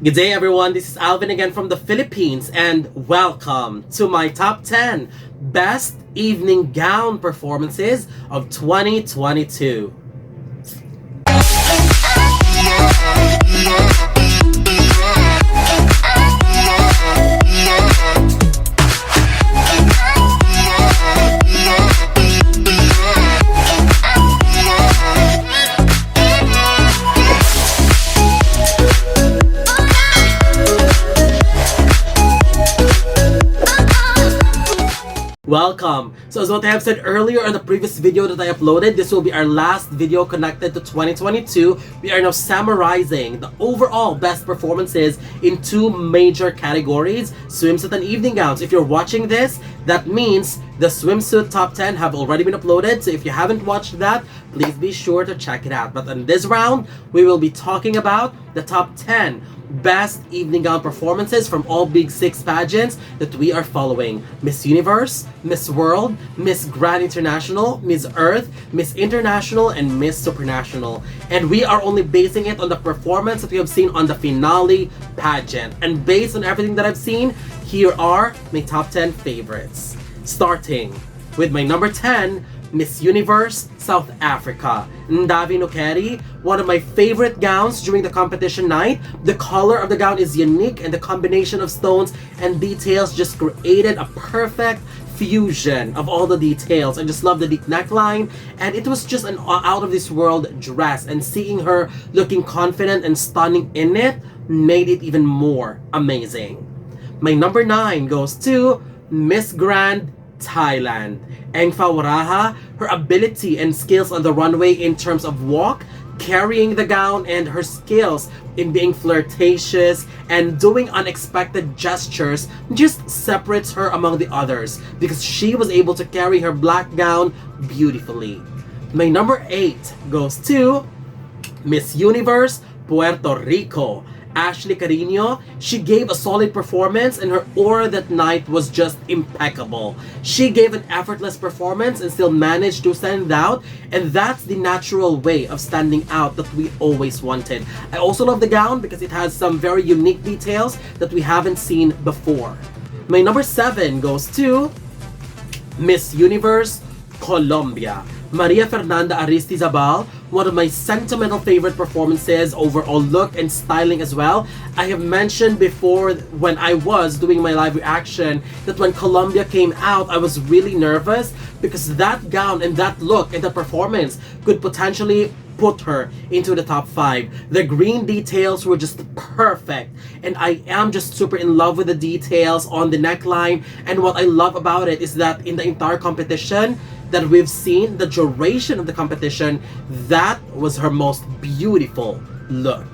Good day everyone, this is Alvin again from the Philippines and welcome to my top 10 best evening gown performances of 2022. Welcome! So as what I have said earlier in the previous video that I uploaded, this will be our last video connected to 2022. We are now summarizing the overall best performances in two major categories, swimsuit and evening gowns. If you're watching this, that means the swimsuit top 10 have already been uploaded. So if you haven't watched that, please be sure to check it out. But in this round, we will be talking about the top 10 best evening gown performances from all big six pageants that we are following: Miss Universe, Miss World, Miss Grand International, Miss Earth, Miss International, and Miss Supranational. And we are only basing it on the performance that we have seen on the finale pageant. And based on everything that I've seen, here are my top 10 favorites. Starting with my number 10, Miss Universe, South Africa. Ndavi Nokeri, one of my favorite gowns during the competition night. The color of the gown is unique and the combination of stones and details just created a perfect fusion of all the details. I just love the deep neckline, and it was just an out of this world dress, and seeing her looking confident and stunning in it made it even more amazing. My number 9 goes to Miss Grand Thailand. Engfa Waraha, her ability and skills on the runway in terms of walk, carrying the gown, and her skills in being flirtatious and doing unexpected gestures just separates her among the others because she was able to carry her black gown beautifully. My number 8 goes to Miss Universe, Puerto Rico. Ashley Carino, she gave a solid performance and her aura that night was just impeccable. She gave an effortless performance and still managed to stand out, and that's the natural way of standing out that we always wanted. I also love the gown because it has some very unique details that we haven't seen before. My number 7 goes to Miss Universe, Colombia. Maria Fernanda Aristizabal, one of my sentimental favorite performances, overall look and styling as well. I have mentioned before when I was doing my live reaction that when Colombia came out, I was really nervous because that gown and that look and the performance could potentially put her into the top 5. The green details were just perfect, and I am just super in love with the details on the neckline. And what I love about it is that in the entire competition that we've seen, the duration of the competition, that was her most beautiful look.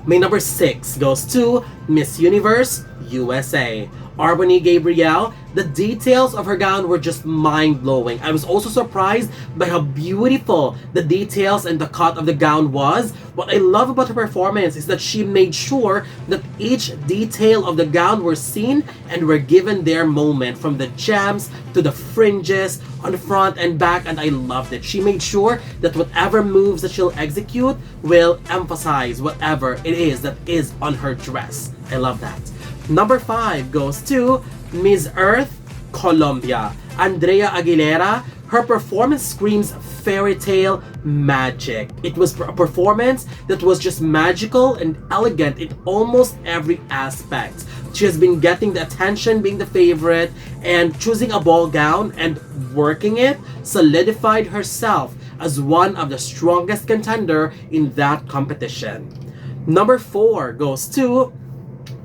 My number 6 goes to Miss Universe, USA. Arboni Gabriel, the details of her gown were just mind-blowing. I was also surprised by how beautiful the details and the cut of the gown was. What I love about her performance is that she made sure that each detail of the gown were seen and were given their moment, from the gems to the fringes on the front and back, and I loved it. She made sure that whatever moves that she'll execute will emphasize whatever it is that is on her dress. I love that. Number 5 goes to Miss Earth, Colombia. Andrea Aguilera, her performance screams fairy tale magic. It was a performance that was just magical and elegant in almost every aspect. She has been getting the attention, being the favorite, and choosing a ball gown and working it solidified herself as one of the strongest contender in that competition. Number 4 goes to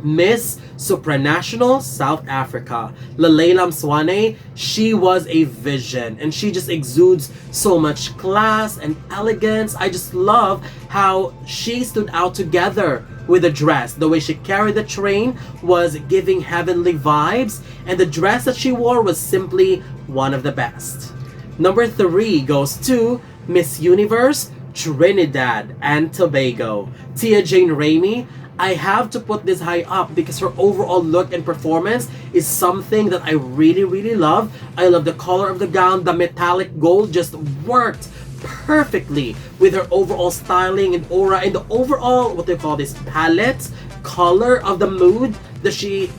Miss Supranational, South Africa. Lalela Mswane, she was a vision and she just exudes so much class and elegance. I just love how she stood out together with the dress. The way she carried the train was giving heavenly vibes, and the dress that she wore was simply one of the best. Number 3 goes to Miss Universe, Trinidad and Tobago. Tia Jane Ramey, I have to put this high up because her overall look and performance is something that I really love. I love the color of the gown. The metallic gold just worked perfectly with her overall styling and aura, and the overall, what they call this, palette color of the mood that she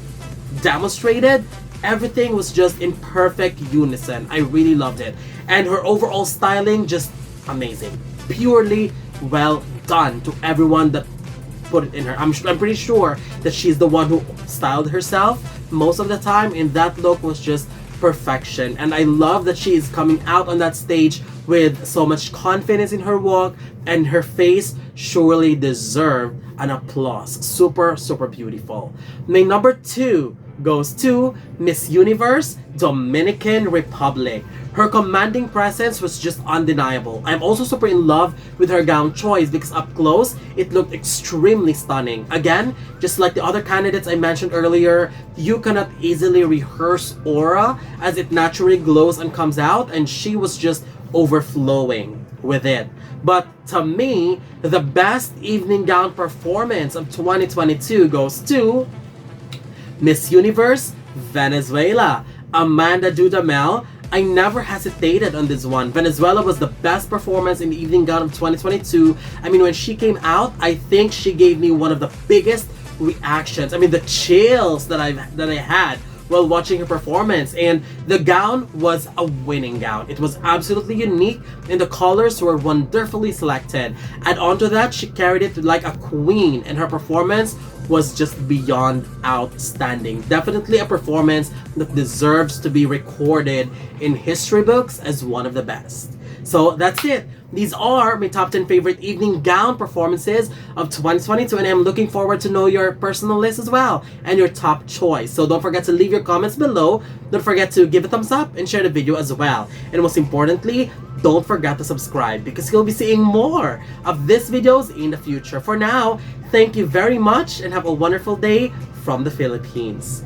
demonstrated, everything was just in perfect unison. I really loved it. And her overall styling, just amazing. Purely well done to everyone that put it in her. I'm pretty sure that she's the one who styled herself most of the time, and that look was just perfection. And I love that she is coming out on that stage with so much confidence in her walk, and her face surely deserved an applause. Super, super beautiful. My number 2 goes to Miss Universe Dominican Republic. Her commanding presence was just undeniable. I'm also super in love with her gown choice because up close, it looked extremely stunning. Again, just like the other candidates I mentioned earlier, you cannot easily rehearse aura as it naturally glows and comes out, and she was just overflowing with it. But to me, the best evening gown performance of 2022 goes to Miss Universe Venezuela, Amanda Dudamel. I never hesitated on this one. Venezuela was the best performance in the evening gown of 2022. I mean, when she came out, I think she gave me one of the biggest reactions. I mean, the chills that I had while watching her performance. And the gown was a winning gown. It was absolutely unique, and the colors were wonderfully selected. Add on to that, she carried it like a queen, and her performance was just beyond outstanding. Definitely a performance that deserves to be recorded in history books as one of the best. So that's it. These are my top 10 favorite evening gown performances of 2022, and I'm looking forward to know your personal list as well and your top choice. So don't forget to leave your comments below. Don't forget to give a thumbs up and share the video as well. And most importantly, don't forget to subscribe because you'll be seeing more of these videos in the future. For now, thank you very much and have a wonderful day from the Philippines.